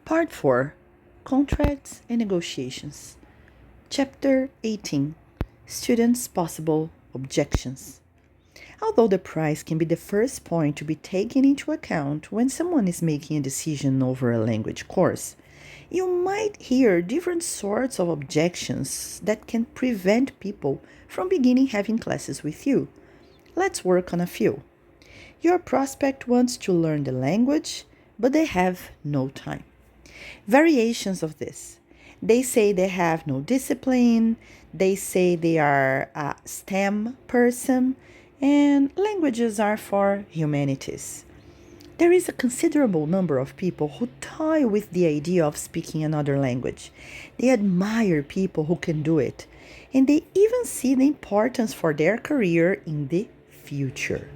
Part 4 Contracts and Negotiations. Chapter 18 Students' Possible Objections. Although the price can be the first point to be taken into account when someone is making a decision over a language course, you might hear different sorts of objections that can prevent people from beginning having classes with you. Let's work on a few. Your prospect wants to learn the language, but they have no time. Variations of this. They say they have no discipline, they say they are a STEM person, and languages are for humanities. There is a considerable number of people who toy with the idea of speaking another language. They admire people who can do it, and they even see the importance for their career in the future.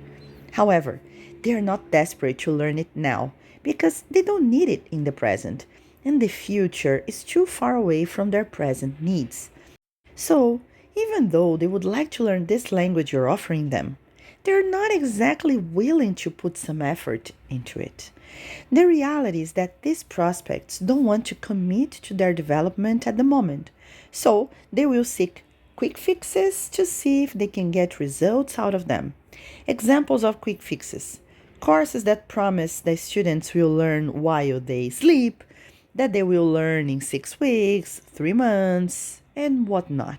However, they are not desperate to learn it now because they don't need it in the present, and the future is too far away from their present needs. So, even though they would like to learn this language you're offering them, they're not exactly willing to put some effort into it. The reality is that these prospects don't want to commit to their development at the moment, so they will seek quick fixes to see if they can get results out of them. Examples of quick fixes: courses that promise that students will learn while they sleep, that they will learn in 6 weeks, 3 months, and whatnot.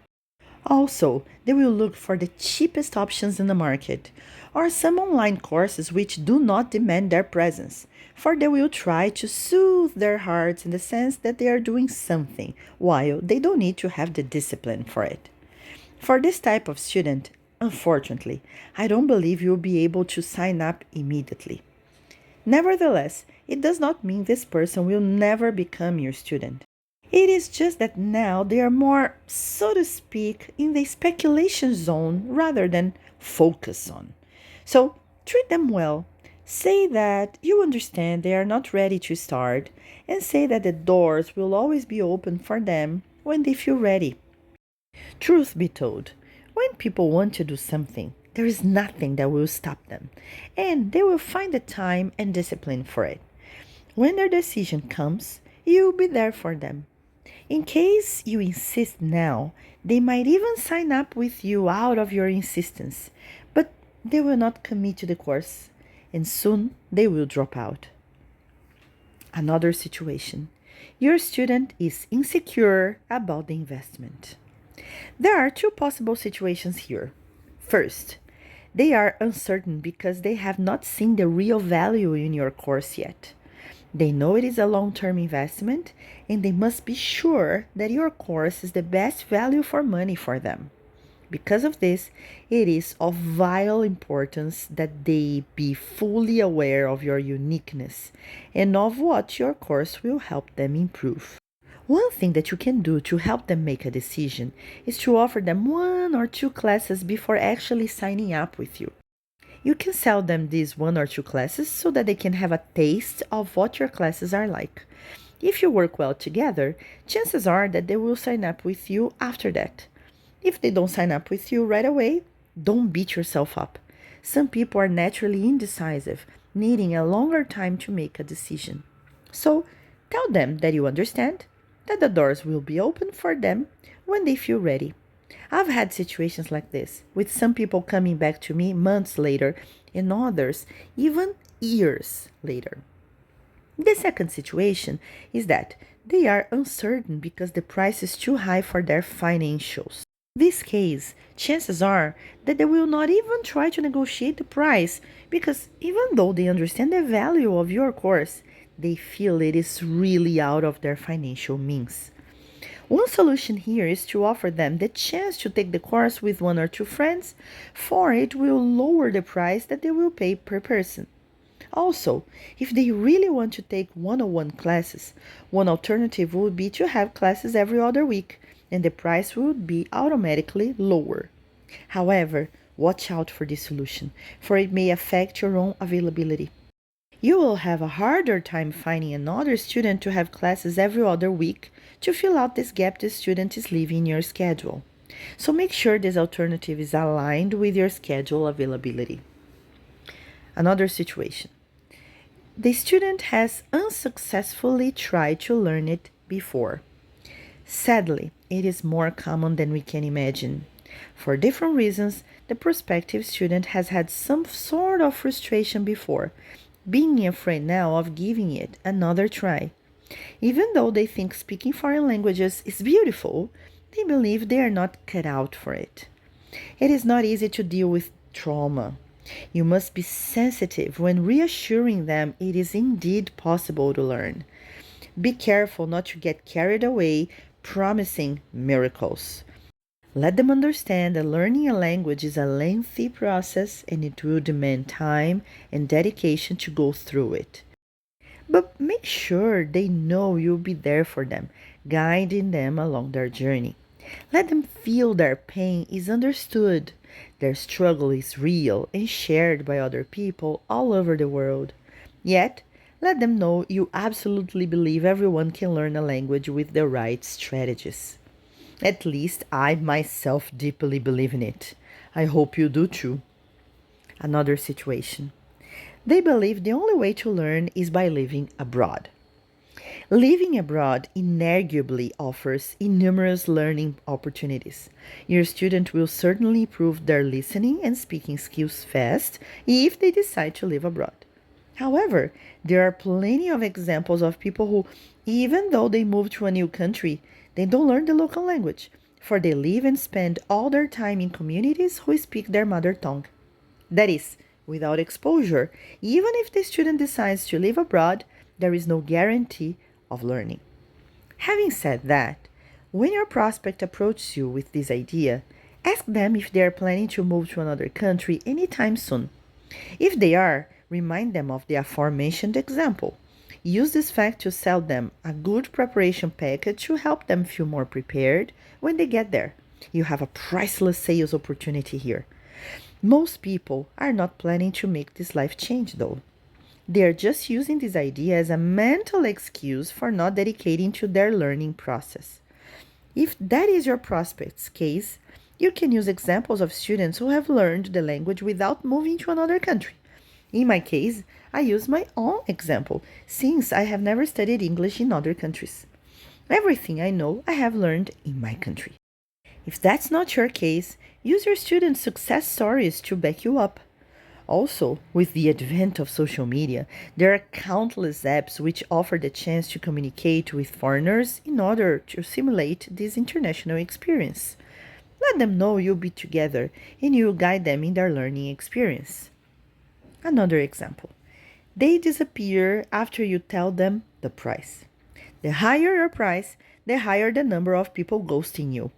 Also, they will look for the cheapest options in the market, or some online courses which do not demand their presence, for they will try to soothe their hearts in the sense that they are doing something, while they don't need to have the discipline for it. For this type of student, unfortunately, I don't believe you'll be able to sign up immediately. Nevertheless, it does not mean this person will never become your student. It is just that now they are more, so to speak, in the speculation zone rather than focus on. So treat them well. Say that you understand they are not ready to start, and say that the doors will always be open for them when they feel ready. Truth be told, when people want to do something, there is nothing that will stop them, and they will find the time and discipline for it. When their decision comes, you'll be there for them. In case you insist now, they might even sign up with you out of your insistence, but they will not commit to the course, and soon they will drop out. Another situation: your student is insecure about the investment. There are two possible situations here. First, they are uncertain because they have not seen the real value in your course yet. They know it is a long-term investment, and they must be sure that your course is the best value for money for them. Because of this, it is of vital importance that they be fully aware of your uniqueness and of what your course will help them improve. One thing that you can do to help them make a decision is to offer them 1 or 2 classes before actually signing up with you. You can sell them these 1 or 2 classes so that they can have a taste of what your classes are like. If you work well together, chances are that they will sign up with you after that. If they don't sign up with you right away, don't beat yourself up. Some people are naturally indecisive, needing a longer time to make a decision. So tell them that you understand, that the doors will be open for them when they feel ready. I've had situations like this, with some people coming back to me months later and others even years later. The second situation is that they are uncertain because the price is too high for their financials. In this case, chances are that they will not even try to negotiate the price because even though they understand the value of your course, they feel it is really out of their financial means. One solution here is to offer them the chance to take the course with 1 or 2 friends, for it will lower the price that they will pay per person. Also, if they really want to take one-on-one classes, one alternative would be to have classes every other week, and the price would be automatically lower. However, watch out for this solution, for it may affect your own availability. You will have a harder time finding another student to have classes every other week to fill out this gap the student is leaving in your schedule. So make sure this alternative is aligned with your schedule availability. Another situation: The student has unsuccessfully tried to learn it before. Sadly, it is more common than we can imagine. For different reasons, the prospective student has had some sort of frustration before, being afraid now of giving it another try. Even though they think speaking foreign languages is beautiful, they believe they are not cut out for it. It is not easy to deal with trauma. You must be sensitive when reassuring them it is indeed possible to learn. Be careful not to get carried away promising miracles. Let them understand that learning a language is a lengthy process and it will demand time and dedication to go through it. But make sure they know you'll be there for them, guiding them along their journey. Let them feel their pain is understood, their struggle is real and shared by other people all over the world. Yet, let them know you absolutely believe everyone can learn a language with the right strategies. At least I myself deeply believe in it. I hope you do too. Another situation. They believe the only way to learn is by living abroad. Living abroad inarguably offers innumerous learning opportunities. Your student will certainly improve their listening and speaking skills fast if they decide to live abroad. However, there are plenty of examples of people who, even though they move to a new country, they don't learn the local language, for they live and spend all their time in communities who speak their mother tongue. That is, without exposure, even if the student decides to live abroad, there is no guarantee of learning. Having said that, when your prospect approaches you with this idea, ask them if they are planning to move to another country anytime soon. If they are, remind them of the aforementioned example. Use this fact to sell them a good preparation package to help them feel more prepared when they get there. You have a priceless sales opportunity here. Most people are not planning to make this life change though. They are just using this idea as a mental excuse for not dedicating to their learning process. If that is your prospect's case, you can use examples of students who have learned the language without moving to another country. In my case, I use my own example since I have never studied English in other countries. Everything I know I have learned in my country. If that's not your case, use your students' success stories to back you up. Also, with the advent of social media, there are countless apps which offer the chance to communicate with foreigners in order to simulate this international experience. Let them know you'll be together and you'll guide them in their learning experience. Another example. They disappear after you tell them the price. The higher your price, the higher the number of people ghosting you.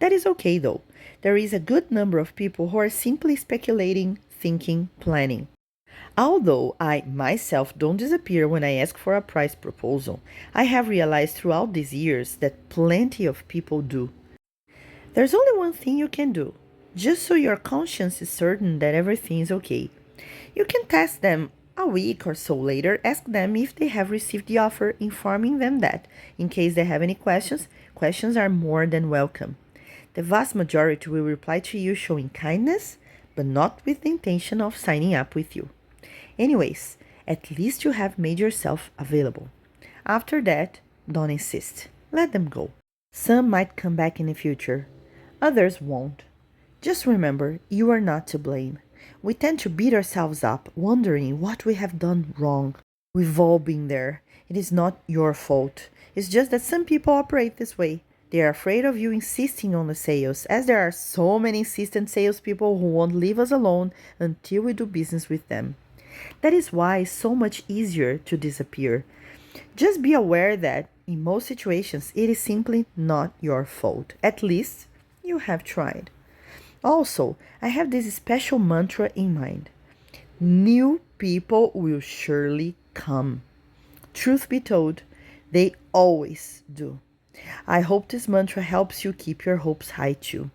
That is okay though. There is a good number of people who are simply speculating, thinking, planning. Although I myself don't disappear when I ask for a price proposal, I have realized throughout these years that plenty of people do. There's only one thing you can do, just so your conscience is certain that everything is okay. You can test them a week or so later, ask them if they have received the offer, informing them that, in case they have any questions, questions are more than welcome. The vast majority will reply to you showing kindness, but not with the intention of signing up with you. Anyways, at least you have made yourself available. After that, don't insist. Let them go. Some might come back in the future, others won't. Just remember, you are not to blame. We tend to beat ourselves up, wondering what we have done wrong. We've all been there. It is not your fault. It's just that some people operate this way. They are afraid of you insisting on the sales, as there are so many insistent salespeople who won't leave us alone until we do business with them. That is why it's so much easier to disappear. Just be aware that, in most situations, it is simply not your fault. At least, you have tried. Also, I have this special mantra in mind. New people will surely come. Truth be told, they always do. I hope this mantra helps you keep your hopes high too.